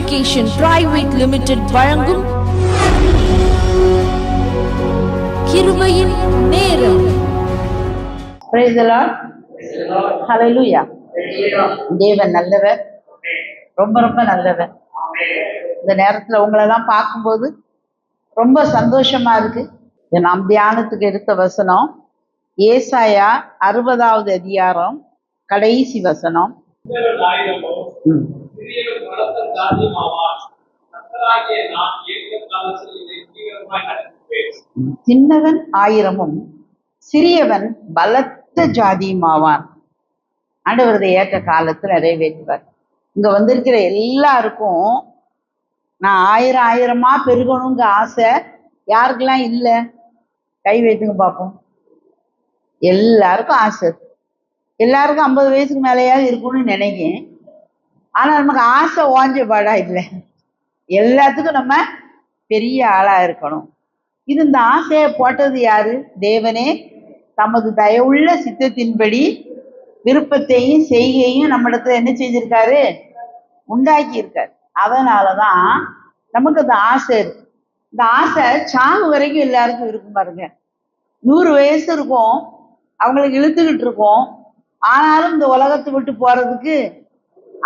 Education private limited வழங்கும் கிருபையின் நேரம். Praise the Lord. Hallelujah. தேவன் நல்லவர், ரொம்ப ரொம்ப நல்லவர். இந்த நேரத்துல உங்களெல்லாம் பார்க்கும்போது ரொம்ப சந்தோஷமா இருக்கு. நாம் தியானத்துக்கு எடுத்த வசனம் ஏசாயா 60வது அதிகாரம் கடைசி வசனம். சின்னவன் ஆயிரமும் சிறியவன் பலத்த ஜாதியுமாவான். ஆண்டவரதை ஏற்ற காலத்துல நிறைவேற்றுவார். இங்க வந்திருக்கிற எல்லாருக்கும் நான் ஆயிரமா பெருகணுங்க ஆசை. யாருக்கெல்லாம் இல்லை? கை வைத்துங்க பார்ப்போம். எல்லாருக்கும் ஆசை. எல்லாருக்கும் 50 வயசுக்கு மேலேயாவது இருக்கணும்னு நினைக்கிறேன். ஆனா நமக்கு ஆசை ஓஞ்ச பாடா இல்லை. எல்லாத்துக்கும் நம்ம பெரிய ஆளா இருக்கணும். இது இந்த ஆசையை போட்டது யாரு? தேவனே தமது தயவுள்ள சித்தத்தின்படி விருப்பத்தையும் செய்கையும் நம்மிடத்துல என்ன செஞ்சிருக்காரு? உண்டாக்கி இருக்காரு. அதனாலதான் நமக்கு அந்த ஆசை இருக்கு. இந்த ஆசை சாவு வரைக்கும் எல்லாருக்கும் இருக்கும் பாருங்க. 100 வயசு இருக்கும், அவங்களுக்கு இழுத்துக்கிட்டு இருக்கோம். ஆனாலும் இந்த உலகத்தை விட்டு போறதுக்கு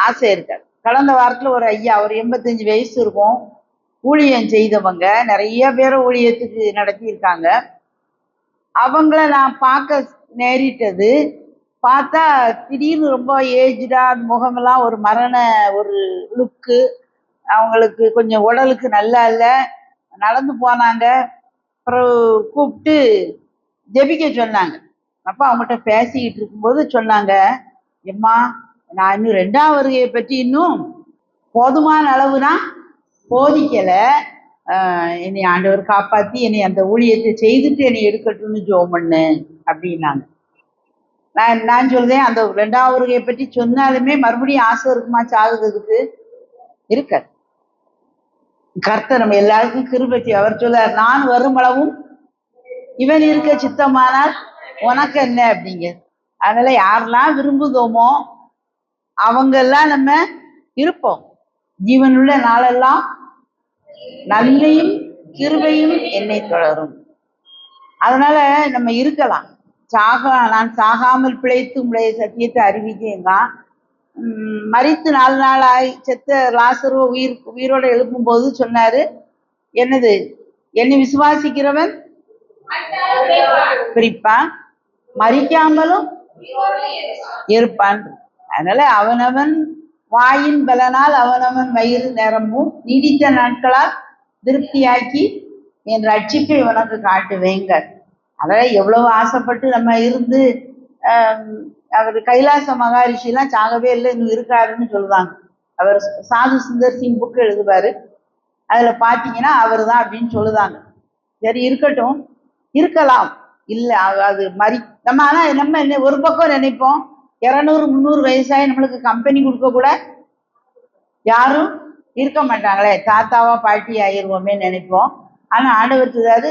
ஆசை இருக்காது. கடந்த வாரத்துல ஒரு ஐயா, ஒரு 85 வயசு இருக்கும், ஊழியம் செய்தவங்க, நிறைய பேரை ஊழியத்துக்கு நடத்தி இருக்காங்க. அவங்கள நான் பார்க்க நேரிட்டது. பார்த்தா திடீர்னு ரொம்ப ஏஜ்டா, முகமெல்லாம் ஒரு மரண ஒரு லுக்கு. அவங்களுக்கு கொஞ்சம் உடலுக்கு நல்லா இல்லை, நடந்து போனாங்க. அப்புறம் கூப்பிட்டு ஜெபிக்க சொன்னாங்க. அப்போ அவங்ககிட்ட பேசிக்கிட்டு இருக்கும்போது சொன்னாங்க, எம்மா நான் இன்னும் 2ஆம் வருகையை பற்றி இன்னும் போதுமான அளவுனா போதிக்கலை. என்னை ஆண்டவர் காப்பாற்றி என்னை அந்த ஊழியத்தை செய்துட்டு என்னை எடுக்கட்டும்னு ஜெபம் பண்ணு அப்படின்னாங்க. நான் சொல்றேன், அந்த 2ஆம் வருகையை பற்றி சொன்னாலுமே மறுபடியும் ஆசை இருக்குமா சாகுறதுக்கு? இருக்காது. கர்த்தர் நம்ம எல்லாருக்கும் கிருபை. அவர் சொல்றார், நான் வரும் அளவும் இவன் இருக்க சித்தமானால் உனக்கு என்ன அப்படிங்க. அதனால யாரெல்லாம் விரும்புதோமோ அவங்கெல்லாம் நம்ம இருப்போம். ஜீவனுள்ள நாளெல்லாம் நன்மையும் கிருபையும் என்னை தொடரும். அதனால நம்ம இருக்கலாம். நான் சாகாமல் பிழைத்து உங்களுடைய சத்தியத்தை அறிவிக்கேங்க. மரித்து 4 நாள் ஆகி செத்த லாசரு உயிரோட எழுப்பும் போது சொன்னாரு, என்னது? என்னை விசுவாசிக்கிறவன் பிரிப்பான், மரிக்காமலும் இருப்பான். அதனால அவனவன் வாயின் பலனால் அவனவன் வயிறு நிரம்பும், நீடித்த நாட்களால் திருப்தியாக்கி என் ரட்சிப்பை உனக்கு காட்டுவேங்க. அதனால எவ்வளவு ஆசைப்பட்டு நம்ம இருந்து அவர் கைலாச மகாரிஷிலாம் சாகவே இல்லை, இன்னும் இருக்காருன்னு சொல்லுவாங்க. அவர் சாது சுந்தர் சிங் புக்கு எழுதுவாரு, அதுல பாத்தீங்கன்னா அவர் தான் அப்படின்னு சொல்லுதாங்க. சரி, இருக்கட்டும், இருக்கலாம். இல்லை அது நம்ம ஆனா நம்ம என்ன ஒரு பக்கம் நினைப்போம், 200-300 வயசாகி நம்மளுக்கு கம்பெனி கொடுக்க கூட யாரும் இருக்க மாட்டாங்களே, தாத்தாவா பாட்டி ஆயிடுவோமே நினைப்போம். ஆனா ஆண்டவர் சொல்றாரு,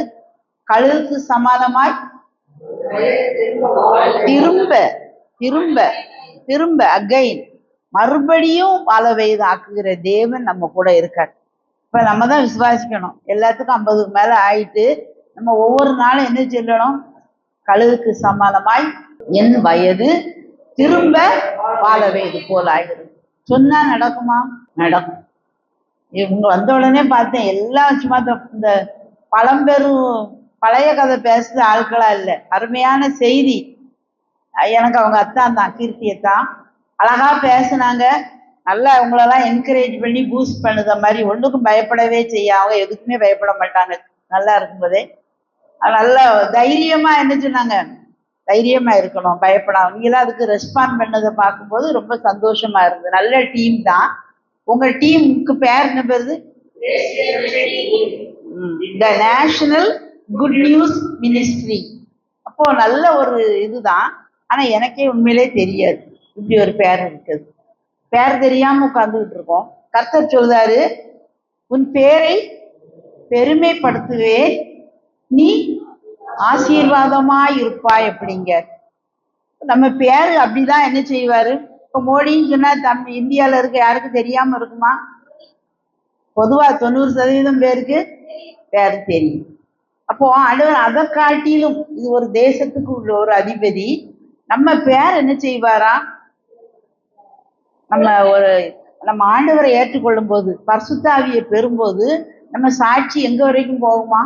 கழுகுக்கு சமானமாய் திரும்ப திரும்ப திரும்ப அகைன் மறுபடியும் வாழ வயது ஆக்குகிற தேவன் நம்ம கூட இருக்கார். இப்ப நம்ம தான் விசுவாசிக்கணும். எல்லாத்துக்கும் 50க்கு மேல ஆயிட்டு நம்ம ஒவ்வொரு நாளும் என்ன சொல்லணும்? கழுகுக்கு சமானமாய் என் வயது திரும்ப வாழ வயது போல ஆயிடுது. சொன்னா நடக்குமா? நடக்கும். இவங்க வந்த உடனே பார்த்தேன், எல்லாம் சும்மா இந்த பழம்பெரும் பழைய கதை பேசுற ஆட்களா இல்லை, அருமையான செய்தி. எனக்கு அவங்க அத்தான் தான், கீர்த்தியத்தான், அழகா பேசுனாங்க. நல்லா அவங்களெல்லாம் என்கரேஜ் பண்ணி பூஸ்ட் பண்ணுத மாதிரி. ஒன்றுக்கும் பயப்படவே செய்ய, அவங்க எதுக்குமே பயப்பட மாட்டாங்க நல்லா இருக்கும்போதே. நல்லா தைரியமா என்ன சொன்னாங்க, தைரியமா இருக்கணும், பயப்படாம. நீங்களாம் அதுக்கு ரெஸ்பாண்ட் பண்ணதை பார்க்கும்போது ரொம்ப சந்தோஷமா இருந்தது. நல்ல டீம் தான். உங்க டீமுக்கு பேர் என்ன பேருது? The national good news ministry. அப்போ நல்ல ஒரு இதுதான். ஆனா எனக்கே உண்மையிலே தெரியாது இப்படி ஒரு பேர் இருக்குது. பேர் தெரியாம உட்கார்ந்துகிட்டு இருக்கோம். கர்த்தர் சொல்றாரு, உன் பேரை பெருமைப்படுத்துவேன், நீ ஆசீர்வாதமாய் இருப்பாய் அப்படிங்க. நம்ம பேரு அப்படிதான் என்ன செய்வாரு? இப்ப மோடின்னு சொன்னா இந்தியால இருக்க யாருக்கும் தெரியாம இருக்குமா? பொதுவா 90% பேருக்கு பேர் தெரியும். அப்போ ஆண்டவர் அதை காட்டிலும் இது ஒரு தேசத்துக்கு உள்ள ஒரு அதிபதி, நம்ம பேர் என்ன செய்வாரா? நம்ம ஆண்டவரை ஏற்றுக்கொள்ளும் போது, பரிசுத்த ஆவியை பெறும்போது நம்ம சாட்சி எங்க வரைக்கும் போகுமா?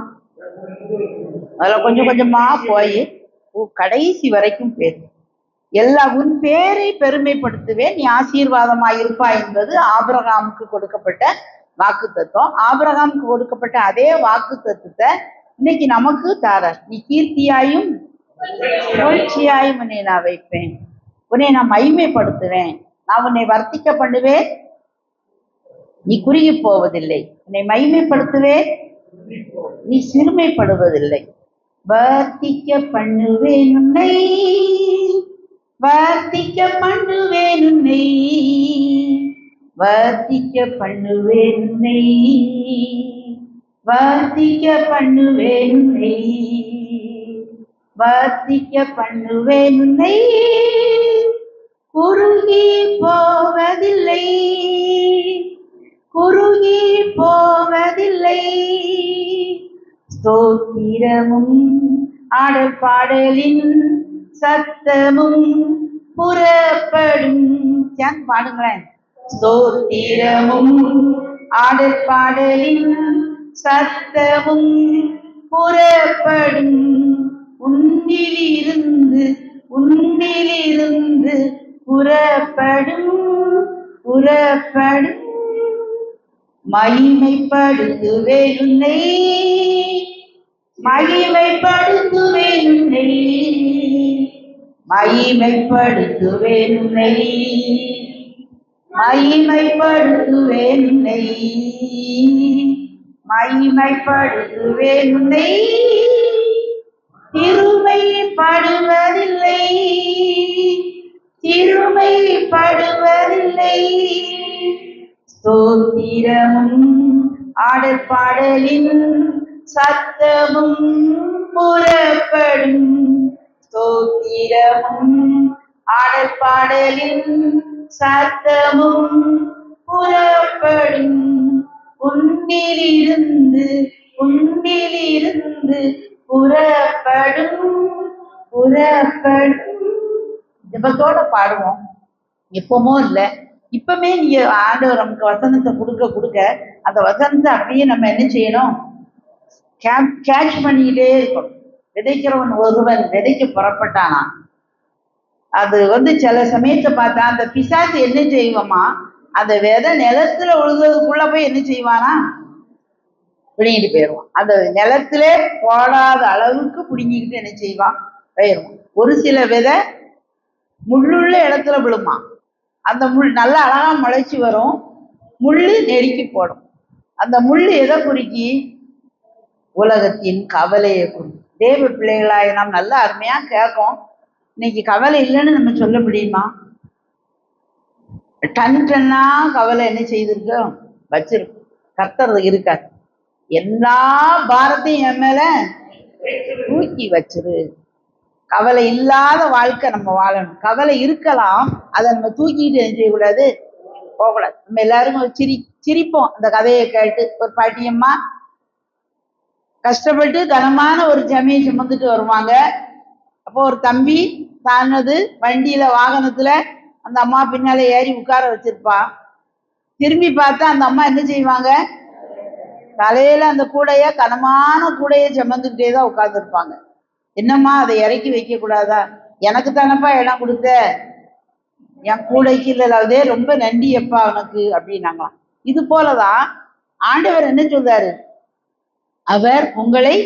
அதுல கொஞ்சம் கொஞ்சமா போய் கடைசி வரைக்கும் பேர் உன் பேரை பெருமைப்படுத்துவேன், நீ ஆசீர்வாதமாய் இருப்பாய் என்பது ஆபிரகாமுக்கு கொடுக்கப்பட்ட வாக்கு தத்துவம். ஆபிரகாமுக்கு கொடுக்கப்பட்ட அதே வாக்கு தத்துவத்தை இன்னைக்கு நமக்கு தாரார். நீ கீர்த்தியாயும் புகழ்ச்சியாயும் உன்னை நான் வைப்பேன், உன்னை நான் மகிமைப்படுத்துவேன், நான் உன்னை வர்த்திக்க பண்ணுவேன், நீ குறுகி போவதில்லை, உன்னை மகிமைப்படுத்துவேன், நீ சிறுமைப்படுவதில்லை, வர்த்திக்க பண்ணுவேன் உன்னை, வர்த்திக்க பண்ணுவேன் உன்னை, வர்த்திக்க பண்ணுவேன் உன்னை, வர்த்திக்க பண்ணுவேன் உன்னை, வர்த்திக்க பண்ணுவேன் உன்னை, குறுகி போவதில்லை, குறுகி போவதில்லை. ஸ்தோத்திரமும் ஆடல் பாடலின் சத்தமும் புறப்படும். பாடுங்களேன். ஸ்தோத்திரமும் ஆடல் பாடலின் சத்தமும் புறப்படும், உன்னிலிருந்து உன்னிலிருந்து புறப்படும் புறப்படும். மகிமைப்படுத்துவேன் உன்னை, மகிமைப்படுத்துவேன் உன்னை, மகிமைப்படுத்துவேன் உன்னை, மகிமைப்படுத்துவேன் உன்னை, மகிமைப்படுத்துவேன் உன்னை, சிறுமைப்படுவதில்லை, சிறுமைப்படுவதில்லை. ஸ்தோத்திரமும் ஆடல் பாடலின் சத்தமும் புறப்படும், ஸ்தோத்திரமும் ஆடல் பாடலின் சத்தமும் புறப்படும், உன்னிலிருந்து உன்னிலிருந்து புறப்படும் புறப்படும். ஜெபத்தோட பாடுவோம். எப்பமோ இல்லை, இப்பமே நீங்க ஆண்டவர் நமக்கு வசனத்தை கொடுக்க கொடுக்க அந்த வசனத்தை அப்படியே நம்ம என்ன செய்யணும்? கேட்ச் பண்ணிக்கிட்டே இருக்கணும். விதைக்கிறவன் ஒருவன் விதைக்க புறப்பட்டானா, அது சில சமயத்தை பார்த்தா அந்த பிசாசு என்ன செய்வோமா, அந்த விதை நிலத்துல உழுதுக்குள்ள போய் என்ன செய்வானா, பிடிங்கிட்டு போயிடுவான். அந்த நிலத்திலே போடாத அளவுக்கு பிடுங்கிக்கிட்டு என்ன செய்வான், போயிடுவான். ஒரு சில விதை முள்ளுள்ள இடத்துல விழுமா, அந்த முள் நல்ல அழகா முளைச்சி வரும், முள்ளு நெருக்கி போடும். அந்த முள்ளு எதை குறிக்கி? உலகத்தின் கவலையை குறிக்கி. தேவ பிள்ளைகளாய நாம் நல்லா அருமையா கேட்போம். இன்னைக்கு கவலை இல்லைன்னு நம்ம சொல்ல முடியுமா? டன் டன்னா கவலை என்ன செய்திருக்கோம், வச்சிருக்கோம். கர்த்தர் இருக்காது. எல்லா பாரத்தையும் என் மேல தூக்கி வச்சிரு. கவலை இல்லாத வாழ்க்கை நம்ம வாழணும். கவலை இருக்கலாம், அதை நம்ம தூக்கிட்டு என்ன செய்யக்கூடாது, போகக்கூடாது. நம்ம எல்லாரும் சிரிப்போம் அந்த கதையை கேட்டு. ஒரு பாட்டியம்மா கஷ்டப்பட்டு கனமான ஒரு ஜமையை சுமந்துட்டு வருவாங்க. அப்போ ஒரு தம்பி தானது வண்டியில வாகனத்துல அந்த அம்மா பின்னால ஏறி உட்கார வச்சிருப்பான். திரும்பி பார்த்தா அந்த அம்மா என்ன செய்வாங்க, தலையில அந்த கூடைய கனமான கூடைய சுமந்துக்கிட்டே தான் உட்கார்ந்துருப்பாங்க. என்னம்மா அதை இறக்கி வைக்க கூடாதா? எனக்கு தானப்பா இடம் கொடுத்த, என் கூடைக்கு இல்லதே, ரொம்ப நன்றி எப்பா உனக்கு அப்படின்னாங்களாம். இது போலதான் ஆண்டவர் என்ன சொல்றாரு, அவர் உங்களை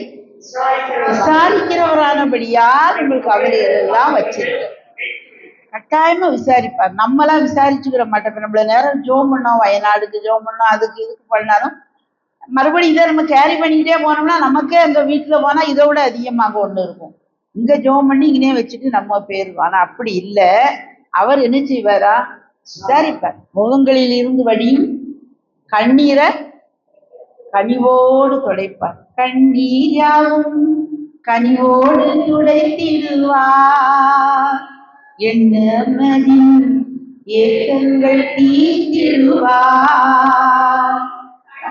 விசாரிக்கிறவரானபடியால் உங்களுக்கு கவலைகள் எல்லாம் வச்சிருக்க. கட்டாயமா விசாரிப்பார். நம்மளாம் விசாரிச்சுக்கிற மாட்டோம். நம்மள நேரம் ஜோம் பண்ணோம், வயநாடுக்கு ஜோம் பண்ணோம், அதுக்கு இதுக்கு பண்ணாலும் மறுபடியும் இதை நம்ம கேரி பண்ணிக்கிட்டே போனோம்னா நமக்கே அந்த வீட்டுல போனா இதை விட அதிகமாக ஒண்ணு இருக்கும். இங்க ஜோம் பண்ணி இங்கனே வச்சுட்டு நம்ம போயிருவோம். ஆனா அப்படி இல்லை. அவர் என்ன செய்வாரா, விசாரிப்பார். முகங்களில் இருந்து வடியும் கண்ணீரை கனிவோடு துடைப்பார். கண்ணீர் யாவும் கனிவோடு துடைத்திடுவார், எண்ணமதின் ஏக்கங்கள் தீர்த்திடுவார்.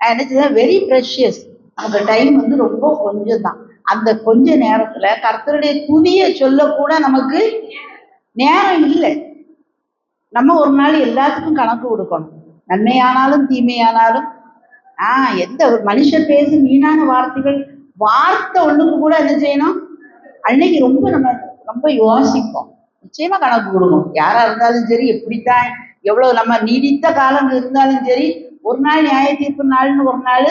நான் என்ன செய்வேன், வெரி ப்ரெஷியஸ். நமக்கு டைம் வந்து ரொம்ப கொஞ்சம் தான். அந்த கொஞ்ச நேரத்துல கர்த்தருடைய துதியை சொல்லக்கூட நமக்கு நேரம் இல்லை. நம்ம ஒரு நாள் எல்லாத்துக்கும் கணக்கு கொடுக்கணும். நன்மையானாலும் தீமையானாலும் எந்த ஒரு மனுஷன் பேசும் வீணான வார்த்தை ஒண்ணுக்கு கூட என்ன செய்யணும், அன்னைக்கு ரொம்ப யோசிப்போம். நிச்சயமா கணக்கு கொடுக்கணும். யாரா இருந்தாலும் சரி, எப்படித்தான் எவ்வளவு நம்ம நீடித்த காலம் இருந்தாலும் சரி, ஒரு நாள் நியாய தீர்ப்பு நாள்னு ஒரு நாள்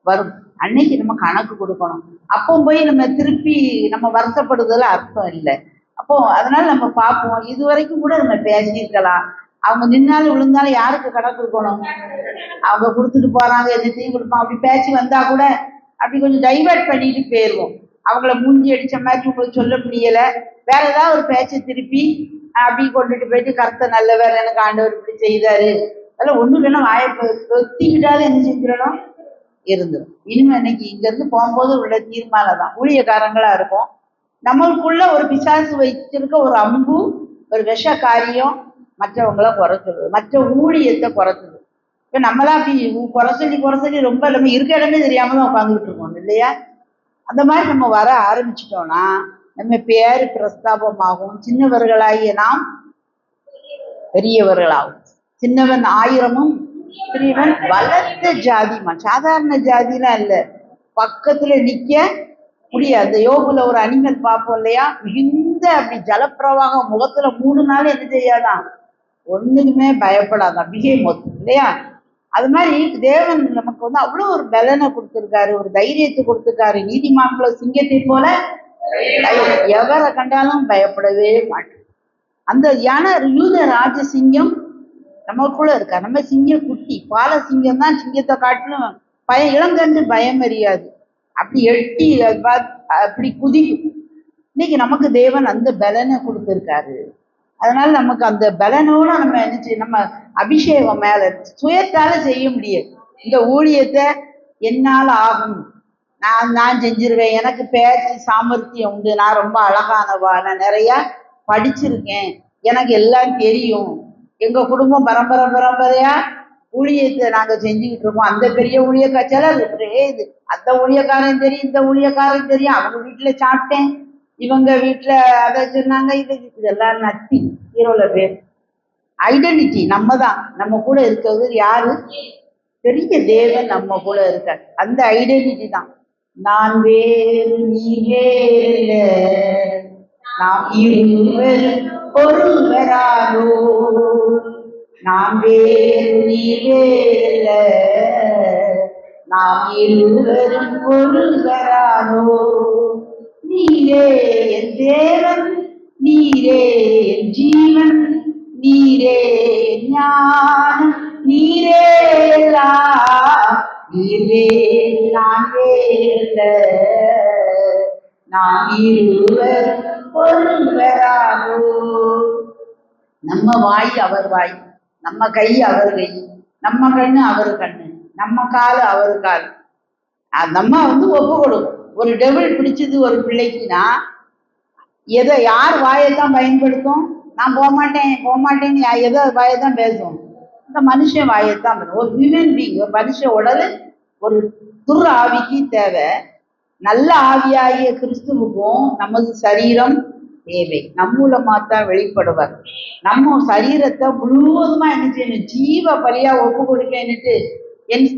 வரும். அன்னைக்கு நம்ம கணக்கு கொடுக்கணும். அப்போ போய் நம்ம திருப்பி நம்ம வருத்தப்படுறதுல அர்த்தம் இல்லை. அப்போ அதனால நம்ம பார்ப்போம், இது வரைக்கும் கூட நம்ம பேசியிருக்கலாம். அவங்க நின்னாலும் விழுந்தாலும் யாருக்கு கணக்கு கொடுக்கணும்? அவங்க கொடுத்துட்டு போறாங்க, எதையும் கொடுப்போம். அப்படி பேச்சு வந்தா கூட அப்படி கொஞ்சம் டைவர்ட் பண்ணிட்டு போயிடுவோம். அவங்கள மூஞ்சி அடிச்ச மாதிரி உங்களுக்கு சொல்ல முடியல, வேற ஏதாவது ஒரு பேச்சை திருப்பி அப்படி கொண்டுட்டு போயிட்டு கர்த்தர் நல்லவர், எனக்கு ஆண்டவர் இப்படி செய்தாரு, அதெல்லாம் ஒண்ணு இல்லைன்னா வாயை பொத்திக்கிட்டாலும் என்ன செஞ்சிடணும், இருந்துடும். இனிமே இன்னைக்கு இங்க இருந்து போகும்போது உள்ள தீர்மானம் தான். ஊழியக்காரங்களா இருக்கும், நம்மளுக்குள்ள ஒரு பிசாசு வச்சிருக்க ஒரு அம்பு, ஒரு விஷ காரியம் மற்றவங்கள குறைச்சது, மற்ற ஊழியத்தை குறைச்சது. இப்ப நம்மளாம் அப்படி குறை சொல்லி ரொம்ப நம்ம இருக்க இடமே தெரியாம தான் உட்காந்துக்கிட்டு இருக்கோம் இல்லையா? அந்த மாதிரி நம்ம வர ஆரம்பிச்சிட்டோம்னா நம்ம பேரு பிரஸ்தாபமாகும். சின்னவர்களாகிய நாம் பெரியவர்களாகும். சின்னவன் 1000 பெரியவன் பலத்த ஜாதிமா. சாதாரண ஜாதிலாம் இல்ல, பக்கத்துல நிக்க முடியாது. யோகுல ஒரு அனிமல் பார்ப்போம் இல்லையா, மிகுந்த அப்படி ஜலப்பிரவாகம் முகத்துல 3 நாள் என்ன செய்யாதான், ஒண்ணுக்குமே பயப்படாதான், பிஹேமோத் இல்லையா? அது மாதிரி தேவன் நமக்கு வந்து அவ்வளவு ஒரு பலனை கொடுத்திருக்காரு, ஒரு தைரியத்தை கொடுத்திருக்காரு. நீதிமான்கள சிங்கத்தை போல எவரை கண்டாலும் பயப்படவே மாட்டோம். அந்த யூத ராஜ சிங்கம் நமக்குள்ள இருக்கா. நம்ம சிங்க குட்டி, பால சிங்கம் தான் சிங்கத்தை காட்டிலும் இளங்கண்டு பயம் அறியாது, அப்படி எட்டி அப்படி குதிக்கும். இன்னைக்கு நமக்கு தேவன் அந்த பலனை கொடுத்திருக்காரு. அதனால நமக்கு அந்த பலனோட நம்ம என்ன செய்ய, நம்ம அபிஷேகம் மேல சுயத்தால செய்ய முடியாது. இந்த ஊழியத்தை என்னால ஆகும், நான் செஞ்சிருவேன், எனக்கு பேச்சு சாமர்த்தியம் உண்டு, நான் ரொம்ப அழகானவா, நான் நிறைய படிச்சிருக்கேன், எனக்கு எல்லாம் தெரியும், எங்க குடும்பம் பரம்பரையா ஊழியத்தை நாங்க செஞ்சுக்கிட்டு இருக்கோம், அந்த பெரிய ஊழியக்காய்ச்சல இது அந்த ஊழியக்காரன் தெரியும், இந்த ஊழியக்காரன் தெரியும், அவங்க வீட்டுல சாப்பிட்டேன், இவங்க வீட்டுல அதை சொன்னாங்க, இதெல்லாம் நத்தி ஹீரோல பேர். ஐடென்டிட்டி நம்ம தான், நம்ம கூட இருக்கிறது யாரு, பெரிய தேவன் நம்ம கூட இருக்க, அந்த ஐடென்டிட்டி தான். நான் வேறு நீ வேறு, நாம் இருவரும் ஒருவரானோ, நாம் வேறு நீ வேறு, நாம் இருவரும் ஒருவரானோ, நீரே என் தேவன், நீரே என் ஜீவன், நீரே ஞானம், நீரே எல்லாம், நீரே நான் வேற, நாம் இருவர் ஒருவராகோ. நம்ம வாய் அவர் வாய், நம்ம கை அவர் கை, நம்ம கண்ணு அவர் கண்ணு, நம்ம காலு அவர் கால். நம்ம வந்து ஒப்பு கொடுக்கும். ஒரு டெபிள் பிடிச்சது ஒரு பிள்ளைக்குன்னா எதை யார் வாயைத்தான் பயன்படுத்தும்? நான் போகமாட்டேன்னு எதை வாயைத்தான் பேசும்? இந்த மனுஷன் வாயைத்தான் பேசும். ஒரு ஹியூமன் பீங், ஒரு மனுஷ உடல் ஒரு துர் ஆவிக்கு தேவை. நல்ல ஆவியாகிய கிறிஸ்துவுக்கும் நமது சரீரம் தேவை. நம்ம மூலமாத்தான் வெளிப்படுவார். நம்ம சரீரத்தை முழுவதுமா என்ன செய்யணும், ஜீவ பலியா ஒப்பு கொடுக்கன்னுட்டு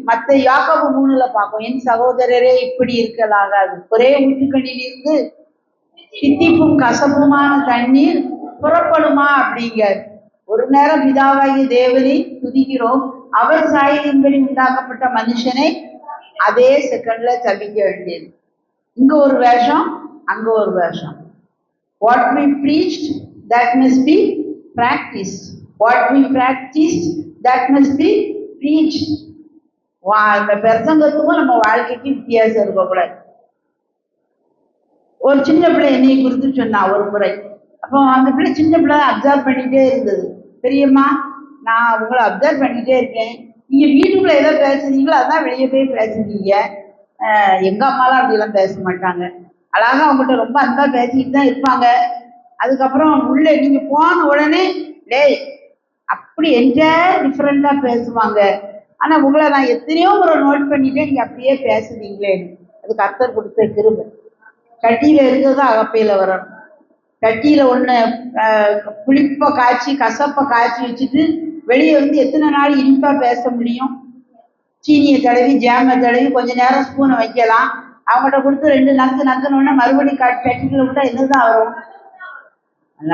மற்ற யாக்கோபு 3 பார்க்கும், என் சகோதரரே இப்படி இருக்கலாகாது, ஒரே ஊற்றுக்கண்ணிலிருந்து தித்திப்பும் கசப்புமான தண்ணீர் புறப்படுமா அப்படிங்க. ஒரு நேரம் பிதாவாகிய தேவனை துதிக்கிறோம், அவர் சாயலின்படி உண்டாக்கப்பட்ட மனுஷனை அதே செகண்ட்ல தவிக்க வேண்டியது. இங்க ஒரு வேஷம், அங்க ஒரு வேஷம். What we preached, that must be practiced. What we practiced, that must be preached. இந்த பிரசங்கத்துக்கும் நம்ம வாழ்க்கைக்கு வித்தியாசம் இருக்கக்கூடாது. ஒரு சின்ன பிள்ளை என்னை குறித்து சொன்னா ஒரு முறை. அப்போ அந்த பிள்ளை சின்ன பிள்ளை அப்சர்வ் பண்ணிட்டே இருந்தது. பெரியம்மா, நான் உங்களை அப்சர்வ் பண்ணிட்டே இருக்கேன், நீங்க வீட்டுக்குள்ள ஏதோ பேசுறீங்களோ அதான் வெளியே போய் பேசுறீங்க. எங்க அம்மாலாம் அப்படிலாம் பேச மாட்டாங்க, அழகா அவங்ககிட்ட ரொம்ப அன்பா பேசிக்கிட்டு தான் இருப்பாங்க. அதுக்கப்புறம் உள்ள நீங்க போன உடனே டேய் அப்படி என்ஜாய் டிஃப்ரெண்டா பேசுவாங்க. ஆனா உங்களை நான் எத்தனையோ முறை நோட் பண்ணிட்டேன், நீங்க அப்படியே பேசுறீங்களே. அது கர்த்தர் கொடுத்த கிருபை. கட்டியில இருக்கிறது அகப்பையில வரணும். கட்டியில ஒண்ணு புளிப்ப காய்ச்சி கசப்பை காய்ச்சி வச்சுட்டு வெளியே வந்து எத்தனை நாள் இனிப்பா பேச முடியும்? சீனியை தடவி ஜாமை தடவி கொஞ்ச நேரம் ஸ்பூனை வைக்கலாம். அவங்கள்ட்ட கொடுத்து 2 நக்குனோடனே மறுபடியும் கட்டில விட்டா என்னதான் வரும்?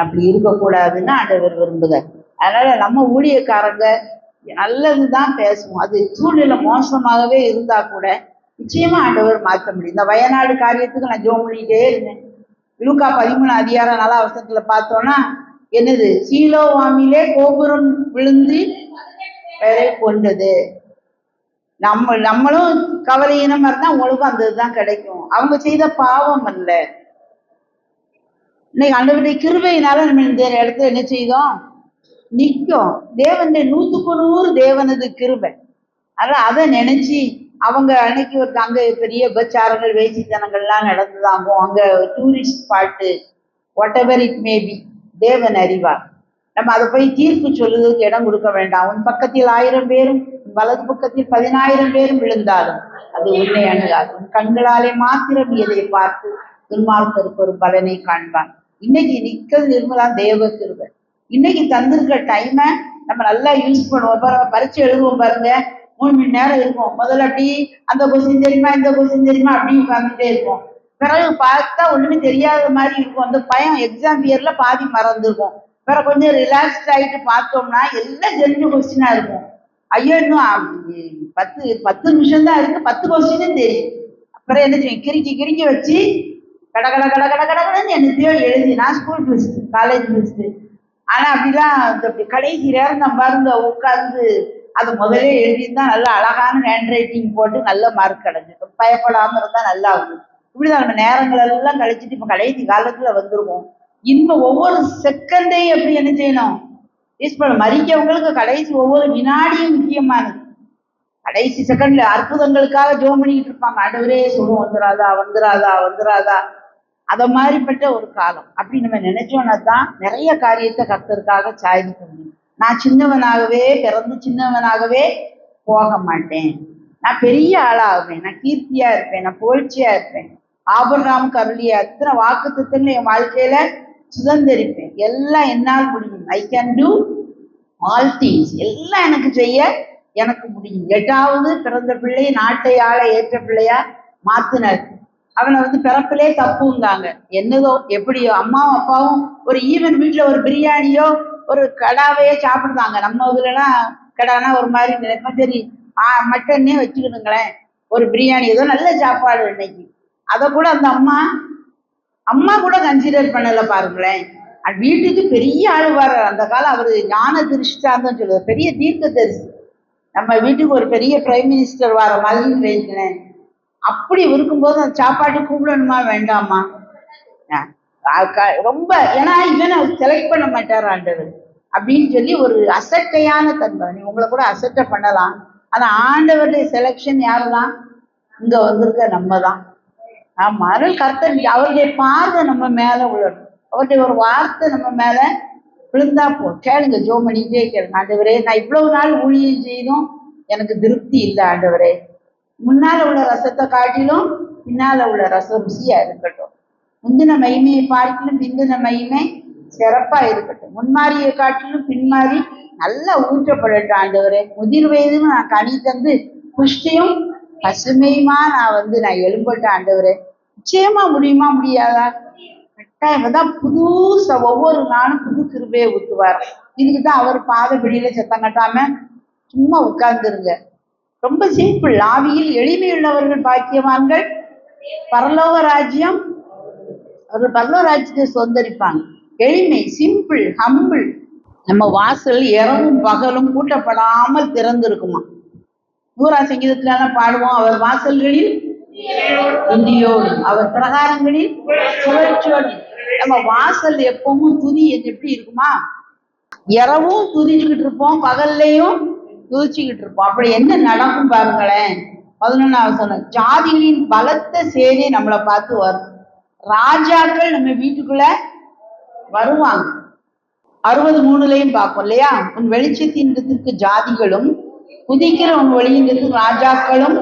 அப்படி இருக்கக்கூடாதுன்னு ஆண்டவர் விரும்புகிறார். அதனால நம்ம ஊழியக்காரங்க நல்லதுதான் பேசுவோம். அது சூழ்நிலை மோசமாகவே இருந்தா கூட நிச்சயமா ஆண்டவர் மாற்ற முடியும். இந்த வயநாடு காரியத்துக்கு நான் ஜோம் பண்ணிட்டே இருந்தேன். லூக்கா 13:4 பார்த்தோம்னா என்னது? சீலோவாமிலே கோபுரம் விழுந்து வேலை கொண்டது. நம்மளும் கவலையினமா இருந்தா உங்களுக்கும் அந்த இதுதான் கிடைக்கும். அவங்க செய்த பாவம் அல்ல. இன்னைக்கு ஆண்டவருடைய கிருபையினால நம்ம இந்த இடத்துல என்ன செய்தோம்? நிற்கும். தேவனுடைய 100க்கு 100 தேவனது கிருபை. அதனால அதை நினைச்சு அவங்க அன்னைக்கு ஒரு அங்க பெரிய விபச்சாரங்கள் வேசித்தனங்கள்லாம் நடந்துதாகும். அங்க tourist spot what ever it may be, தேவன் அறிவார். நம்ம அதை போய் தீர்ப்பு சொல்லுவதற்கு இடம் கொடுக்க வேண்டாம். உன் பக்கத்தில் 1000 பேரும் வலது பக்கத்தில் 10,000 பேரும் விழுந்தாலும் அது உன்னை அணுகாது. உன் கண்களாலே மாத்திரம் எதை பார்த்து துன்மார்க்கருக்கு ஒரு பலனை காண்பான். இன்னைக்கு நிக்கிறது நிர்மலா தேவ கிருபை. இன்னைக்கு தந்திருக்கிற டைமை நம்ம நல்லா யூஸ் பண்ணுவோம். பரீட்சை எழுதுவோம் பாருங்க, 3 மணி நேரம் இருக்கும். முதல்ல அப்படி அந்த கொஸ்டின் தெரியுமா இந்த கொஸ்டின் தெரியுமா அப்படி உட்காந்துட்டே இருக்கும். பிறகு பார்த்தா ஒண்ணுமே தெரியாத மாதிரி இருக்கும். அந்த பயம் எக்ஸாம் இயர்ல பாதி மறந்துருக்கும். வேற கொஞ்சம் ரிலாக்ஸ்ட் ஆகிட்டு பார்த்தோம்னா எல்லாம் தெரிஞ்ச கொஸ்டினா இருக்கும். ஐயோ இன்னும் 10 நிமிஷம் தான் இருக்கு, 10 கொஸ்டினும் தெரியும். அப்புறம் என்ன செய்யும்? கிறுக்கி வச்சு கடன்னு என்னத்தையோ எழுதி. நான் ஸ்கூல் ஃபர்ஸ்ட், காலேஜ் ஃபர்ஸ்ட். ஆனா அப்படிலாம் அப்படி கடைசி நேரம் நம்ம பாருங்க உட்கார்ந்து அது முதலே எழுதியிருந்தா நல்லா அழகான ஹேண்ட் ரைட்டிங் போட்டு நல்ல மார்க் கிடைச்சிடும். பயப்படாம இருந்தா நல்லா இருக்கும். இப்படிதான் நம்ம நேரங்கள் எல்லாம் கழிச்சிட்டு இப்ப கடைசி காலத்துல வந்துருவோம். இன்னும் ஒவ்வொரு செகண்டையும் எப்படி என்ன செய்யணும்? யூஸ் பண்ண மறிக்கவங்களுக்கு கடைசி ஒவ்வொரு வினாடியும் முக்கியமானது. கடைசி செகண்ட்ல அற்புதங்களுக்காக ஜோம் பண்ணிக்கிட்டு இருப்பாங்க. ஆண்டவரே சொல்லுவோம் வந்துராதா. அத மாதிரிப்பட்ட ஒரு காலம். அப்படி நம்ம நினைச்சோம்னா தான் நிறைய காரியத்தை கர்த்தருக்காக சாதிக்க முடியும். நான் சின்னவனாகவே பிறந்து சின்னவனாகவே போக மாட்டேன். நான் பெரிய ஆளாகுவேன். நான் கீர்த்தியா இருப்பேன். நான் புகழ்ச்சியா இருப்பேன். ஆபிரகாமுக்கு அருளிய அத்தனை வாக்குத்தத்தங்களை என் வாழ்க்கையில சுதந்திரிப்பேன். எல்லாம் என்னால் முடியும். I can do all things. எல்லாம் எனக்கு செய்ய எனக்கு முடியும். 8வது பிறந்த பிள்ளை நாட்டை ஆள ஏற்ற பிள்ளையா மாத்தினார். அவனை பிறப்பிலே தப்புங்காங்க. என்னதோ எப்படியோ அம்மாவும் அப்பாவும் ஒரு ஈவன் வீட்டுல ஒரு பிரியாணியோ ஒரு கடாவையோ சாப்பிடுதாங்க. நம்ம இதுலாம் கடானா ஒரு மாதிரி நினைப்போம். சரி மட்டன்னே வச்சுக்கணுங்களேன், ஒரு பிரியாணி ஏதோ நல்ல சாப்பாடு இன்னைக்கு. அதை கூட அந்த அம்மா கூட கன்சிடர் பண்ணல பாருங்களேன். வீட்டுக்கு பெரிய ஆளுவார் அந்த காலம். அவரு ஞான திருஷ்டாந்தம் சொல்லுவார், பெரிய தீர்க்க தரிசி. நம்ம வீட்டுக்கு ஒரு பெரிய பிரைம் மினிஸ்டர் வர மாதிரி வைக்கிறேன். அப்படி இருக்கும்போது அந்த சாப்பாட்டு கூப்பிடணுமா வேண்டாமா? ரொம்ப ஏன்னா இவனை செலக்ட் பண்ண மாட்டார் ஆண்டவர் அப்படின்னு சொல்லி ஒரு அசட்டையான தன்மை. நீ உங்களை கூட அசட்டை பண்ணலாம். ஆனா ஆண்டவருடைய செலக்ஷன் யாருதான்? இங்க வந்திருக்க நம்ம தான். ஆமா, அதனால கர்த்தர் அவருடைய பார்வை நம்ம மேல விழணும். அவருடைய ஒரு வார்த்தை நம்ம மேல விழுந்தா போ. கேளுங்க, ஜோம் பண்ணிட்டே கேளுங்க. ஆண்டவரே, நான் இவ்வளவு நாள் ஊழியம் செய்தும் எனக்கு திருப்தி இல்லை ஆண்டவரே. முன்னால உள்ள ரசத்தை காட்டிலும் பின்னால உள்ள ரசம் ருசியா இருக்கட்டும். முந்தின மகிமையை பார்க்கலும் பிந்தின மகிமை சிறப்பா இருக்கட்டும். முன்மாரியை காட்டிலும் பின்மாறி நல்லா ஊற்றப்படட்டும் ஆண்டவரே. முதிர் வயதுன்னு நான் கனி தந்து புஷ்டியும் பசுமையுமா நான் எழும்பட்டேன் ஆண்டவரே. நிச்சயமா முடியுமா முடியாதா? கட்டாயம் தான். புதுசா ஒவ்வொரு நாளும் புது கிருபையை ஊத்துவார். இதுக்குதான் அவர் பாதபிடியில சத்தம் கட்டாம சும்மா உட்கார்ந்துருங்க. ரொம்ப சிம்பிள். ஆவியில் எளிமையுள்ளவர்கள் பாக்கியவான்கள், பரலோக ராஜ்யம் அவர்கள் பரலோக ராஜ்யத்தை சொந்தரிப்பாங்க. எளிமை, சிம்பிள், ஹம்பிள். நம்ம வாசல் இரவும் பகலும் கூட்டப்படாமல் திறந்திருக்குமா. 100ஆம் சங்கீதத்திலாம் பாடுவோம், அவர் வாசல்களில் துதியோடும் அவர் பிரகாரங்களில் சுழற்சியோடும். நம்ம வாசல் எப்பவும் துதி எப்படி இருக்குமா? இரவும் துதிச்சுக்கிட்டு இருப்போம், பகல்லையும் துதிச்சுக்கிட்டு இருப்போம். அப்படி என்ன நடக்கும் பாருங்களேன். 11ஆவது சொன்ன ஜாதிகளின் பலத்த சேனை நம்மளை பார்த்து வரும். ராஜாக்கள் நம்ம வீட்டுக்குள்ள வருவாங்க. 63லயும் பார்ப்போம் இல்லையா? உன் வெளிச்சத்தின் இடத்திற்கு ஜாதிகளும் குதிக்கிறவங்க வழிங்கிறது ராஜாக்களும்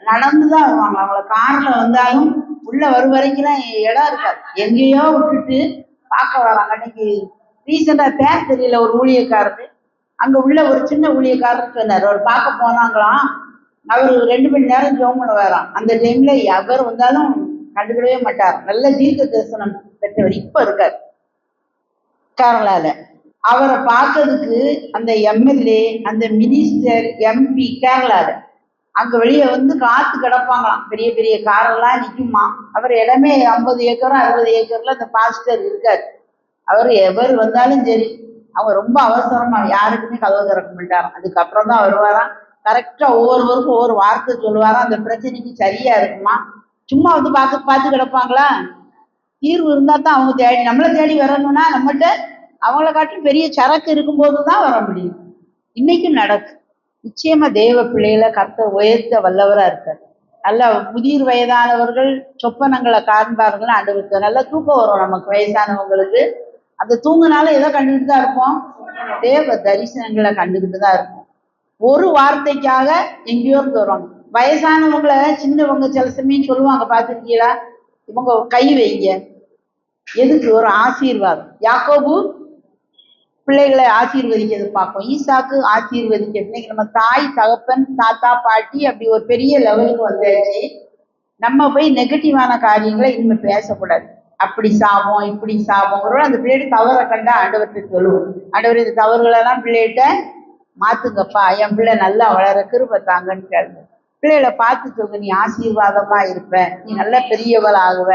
நடந்துதான் வருவாங்க. அவங்கள கார்ல வந்தாலும் உள்ள வரும் வரைக்கும் இடம் இருக்காது, எங்கேயோ விட்டுட்டு பார்க்க வராங்க. அன்னைக்கு ரீசெண்டா பேர் தெரியல ஒரு ஊழியக்காரரு, அங்க உள்ள ஒரு சின்ன ஊழியக்காரர் சொன்னார், அவர் பார்க்க போனாங்களாம். அவர் 2 மணி நேரம் ஜெபம் பண்ணுவாராம். அந்த டைம்ல எவர் வந்தாலும் கண்டுக்கிடவே மாட்டார். நல்ல தீர்க்க தரிசனம் பெற்றவர், இப்ப இருக்கார் கேரளால. அவரை பார்க்கறதுக்கு அந்த எம்எல்ஏ, அந்த மினிஸ்டர், எம்பி கேரளால அங்க வெளியே வந்து காத்து கிடப்பாங்களாம். பெரிய பெரிய காரெல்லாம் நிக்குமா. அவர் இடமே 50 ஏக்கரோ 60 ஏக்கர்ல அந்த பாஸ்டர் இருக்காரு. அவர் எவர் வந்தாலும் சரி, அவங்க ரொம்ப அவசரமா யாருக்குமே கதவு திறக்க மாட்டாராம். அதுக்கப்புறம் தான் வருவாராம். கரெக்டா ஒவ்வொருவருக்கும் ஒவ்வொரு வார்த்தை சொல்லுவாராம். அந்த பிரச்சனைக்கு சரியா இருக்குமா. சும்மா வந்து பார்த்து கிடப்பாங்களா. தீர்வு இருந்தா தான் அவங்க தேடி, நம்மளை தேடி வரணும்னா நம்மகிட்ட அவங்கள காட்டும் பெரிய சரக்கு இருக்கும்போது தான் வர முடியும். இன்னைக்கும் நடக்கு. நிச்சயமா தேவ பிள்ளைகளை கர்த்தர் உயர்த்த வல்லவரா இருக்காரு. நல்ல முதிர் வயதானவர்கள் சொப்பனங்களை காண்பார்கள். ஆண்டவருக்கு நல்ல தூக்கம் வரும். நமக்கு வயசானவங்களுக்கு அந்த தூங்குனால எதை கண்டுகிட்டு தான் இருப்போம், தேவ தரிசனங்களை கண்டுகிட்டு தான் இருப்போம். ஒரு வார்த்தைக்காக எங்கேயோ வருவாங்க. வயசானவங்களை சின்னவங்க சில சமயம் சொல்லுவாங்க, பார்த்துருக்கீங்களா, இவங்க கை வைங்க, எதுக்கு, ஒரு ஆசீர்வாதம். யாக்கோபு பிள்ளைகளை ஆசீர்வதிக்கிறது பார்ப்போம். ஈசாக்கு ஆசீர்வதிக்கிறது. இன்னைக்கு நம்ம தாய் தகப்பன் தாத்தா பாட்டி அப்படி ஒரு பெரிய லெவலுக்கு வந்தாச்சு. நம்ம போய் நெகட்டிவான காரியங்களை இனிமே பேசக்கூடாது. அப்படி சாபம் இப்படி சாபம். ஒருவேளை அந்த பிள்ளைகிட்ட தவறை கண்டா ஆண்டவர்கிட்ட சொல்லுவோம், ஆண்டவர் இந்த தவறுகளெல்லாம் பிள்ளைகிட்ட மாத்துங்கப்பா, என் பிள்ளை நல்லா வளர கிருபை தாங்கன்னு கேளுங்க. பிள்ளைகளை பார்த்து சொல்லுங்க, நீ ஆசீர்வாதமா இருப்ப, நீ நல்ல பெரியவள் ஆகுவ.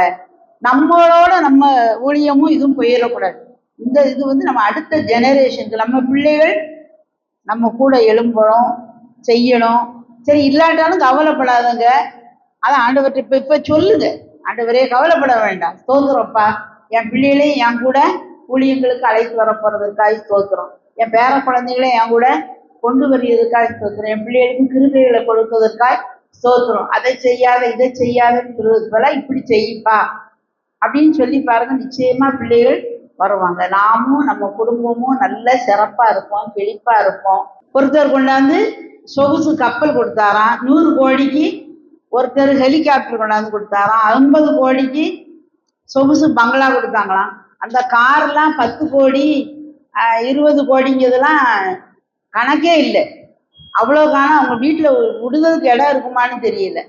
நம்மளோட நம்ம ஊழியமும் இதுவும் போயிடக்கூடாது. இந்த இது வந்து நம்ம அடுத்த ஜெனரேஷனுக்கு நம்ம பிள்ளைகள் நம்ம கூட எழும்பணும், செய்யணும். சரி இல்லாட்டாலும் கவலைப்படாதுங்க. அதான் ஆண்டவர்கிட்ட இப்ப சொல்லுங்க, ஆண்டவரே கவலைப்பட வேண்டாம், ஸ்தோத்திரப்பா, என் பிள்ளைகளையும் என் கூட ஊழியங்களுக்கு அழைத்து வர போறதுக்காக ஸ்தோத்திரம், என் பேர குழந்தைகளையும் என் கூட கொண்டு வருவதற்காக ஸ்தோத்திரம், என் பிள்ளைகளுக்கும் கிருபைகளை கொடுப்பதற்காக ஸ்தோத்திரம், அதை செய்யாத இதை செய்யாதன்னு சொல்றதுக்கு போல இப்படி செய்ப்பா அப்படின்னு சொல்லி பாருங்க. நிச்சயமா பிள்ளைகள் வருவாங்க. நாமும் நம்ம குடும்பமும் நல்ல சிறப்பா இருப்போம், செழிப்பா இருப்போம். ஒருத்தர் கொண்டாந்து சொகுசு கப்பல் கொடுத்தாராம், 100 கோடிக்கு. ஒருத்தர் ஹெலிகாப்டர் கொண்டாந்து கொடுத்தாராம், 50 கோடிக்கு சொகுசு பங்களா கொடுத்தாங்களாம். அந்த கார்லாம் 10 கோடி 20 கோடிங்கிறதுலாம் கணக்கே இல்லை. அவ்வளோ காணம் அவங்க வீட்டுல விடுதலுக்கு இடம் இருக்குமான்னு தெரியல.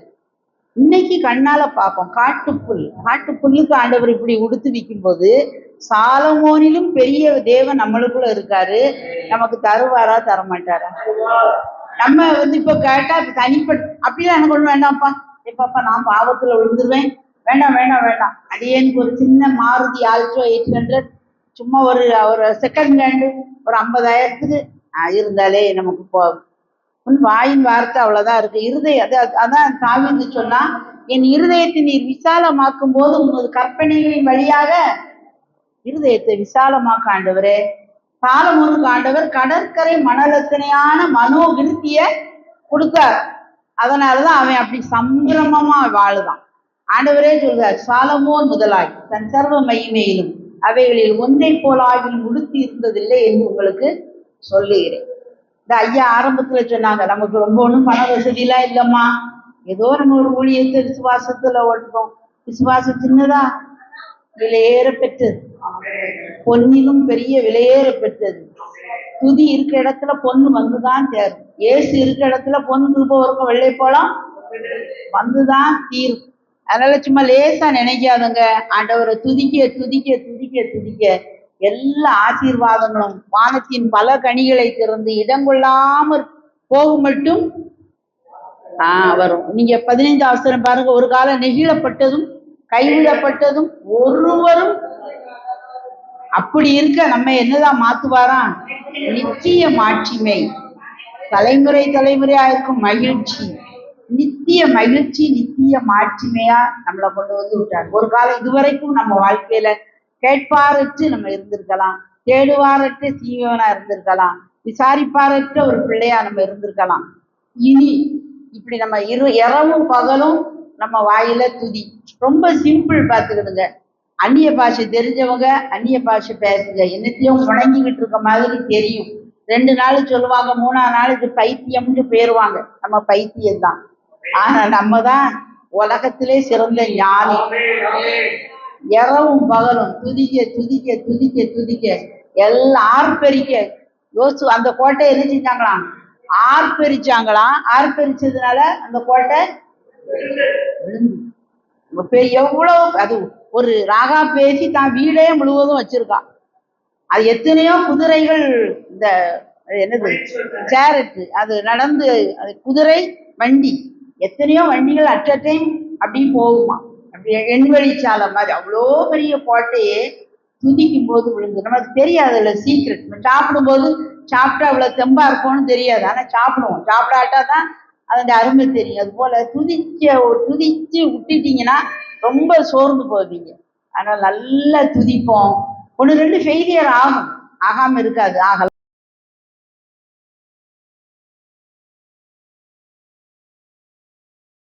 இன்னைக்கு கண்ணால பார்ப்போம். காட்டுப்புல்லுக்கு ஆண்டவர் இப்படி உடுத்து விற்கும் போது சாலமோனிலும் பெரிய தேவன் நம்மளுக்குள்ள இருக்காரு. நமக்கு தருவாரா தரமாட்டாரா? நம்ம வந்து இப்ப கேட்டா தனிப்பட்ட அப்படிலாம் எனக்கு ஒண்ணு வேண்டாம்ப்பா, எப்பப்பா நான் பாவத்துல விழுந்துருவேன், வேண்டாம் வேண்டாம் வேண்டாம். அடியேனுக்கு ஒரு சின்ன மாருதி ஆல்டோ 800 சும்மா ஒரு செகண்ட் ஹேண்டு ஒரு 50,000த்துக்கு இருந்தாலே நமக்கு போகும். வாயின் வார்த்தை அவ்வளவுதான் இருக்கு. அதான் தாவீது சொன்னா, என் இருதயத்தை நீர் விசாலமாக்கும் போது உனது கற்பனைகளின் வழியாக இருதயத்தை விசாலமாக்க ஆண்டவரே. சாலமோனுக்கு ஆண்டவர் கடற்கரை மணலத்தனையான மனோவிருத்திய கொடுத்தார். அதனாலதான் அவன் அப்படி சம்பிரமமா வாழுதான். ஆண்டவரே சொல்றார், சாலமோன் முதலாய் தன் சர்வ மகிமையிலும் அவைகளில் ஒன்றை போலாகிலும் உடுத்தி இருந்ததில்லை என்று உங்களுக்கு சொல்லுகிறேன். இந்த ஐயா ஆரம்பத்துல சொன்னாங்க, நமக்கு ரொம்ப ஒண்ணும் பண வசதியெல்லாம் இல்லம்மா, ஏதோ நம்ம ஒரு ஊழியத்தை விசுவாசத்துல ஓட்டுறோம். விசுவாசம் சின்னதா விலையேற பெற்றது, பொன்னிலும் பெரிய விலையேற பெற்றது. துதி இருக்க இடத்துல பொண்ணு வந்துதான் தேரும். ஏசு இருக்க இடத்துல பொண்ணு இருப்பவருக்கும் வெள்ளை போலாம் வந்துதான் தீரும். அதனால சும்மா லேசா நினைக்காதுங்க. ஆண்டவரை துதிக்க துதிக்க துதிக்க துதிக்க எல்லா ஆசீர்வாதங்களும் வானத்தின் பல கனிகளை திறந்து இடங்கொள்ளாமற் போகும் மட்டும் வரும். நீங்க 15 அவசரம் பாருங்க, ஒரு காலம் நெகிழப்பட்டதும் கைவிடப்பட்டதும் ஒருவரும் அப்படி இருக்க நம்ம என்னதான் மாத்துவாராம், நித்திய மாட்சிமை, தலைமுறை தலைமுறையா இருக்கும் மகிழ்ச்சி, நித்திய மகிழ்ச்சி, நித்திய மாட்சிமையா நம்மளை கொண்டு வந்து விட்டாங்க. ஒரு காலம் இதுவரைக்கும் நம்ம வாழ்க்கையில கேட்பாரற்று நம்ம இருந்திருக்கலாம், தேடுவாரற்ற சீவனா இருந்திருக்கலாம், விசாரிப்பாரற்ற ஒரு பிள்ளையா நம்ம இருந்திருக்கலாம். இனி இப்படி நம்ம இரவும் பகலும் நம்ம வாயில துதி. ரொம்ப சிம்பிள் பார்த்துக்கிடுங்க. அந்நிய பாஷை தெரிஞ்சவங்க அந்நிய பாஷை பேசுங்க, என்னத்தையும் முடங்கிக்கிட்டு இருக்க மாதிரி தெரியும். 2 நாள் சொல்லுவாங்க, 3ஆம் நாளுக்கு பைத்தியம்னு பேருவாங்க. நம்ம பைத்தியம் தான். ஆனா நம்ம தான் உலகத்திலே சிறந்த ஞானி. இரவும் பகலும் துதிக்க துதிக்க துதிக்க துதிக்க எல்லாம் ஆர்ப்பரிக்க. யோசிச்சு அந்த கோட்டையை என்ன செஞ்சாங்களாம்? ஆர்ப்பரிச்சாங்களாம். ஆர்ப்பரிச்சதுனால அந்த கோட்டை விழுந்து. எவ்வளவு அது ஒரு ராகா பேசி தான் வீடே முழுவதும் வச்சிருக்கான். அது எத்தனையோ குதிரைகள், இந்த என்னது சேரட்டு, அது நடந்து, அது குதிரை வண்டி, எத்தனையோ வண்டிகள் அட் அ டைம் அப்படி போகுமா. அப்படி எண்வழிச்சாலை மாதிரி அவ்வளோ பெரிய கோட்டையே துதிக்கும் போது விழுந்து. நமக்கு தெரியாது இல்லை சீக்ரெட். சாப்பிடும்போது சாப்பிட்டா அவ்வளோ தெம்பா இருக்கும்னு தெரியாது. ஆனால் சாப்பிடுவோம். சாப்பிடாட்டா தான் அதோட அருமை தெரியும். அது போல துதிச்சு விட்டுட்டீங்கன்னா ரொம்ப சோர்ந்து போவீங்க. ஆனால் நல்லா துதிப்போம். 1 2 ஃபெயிலியர் ஆகும், ஆகாம இருக்காது, ஆகலாம்.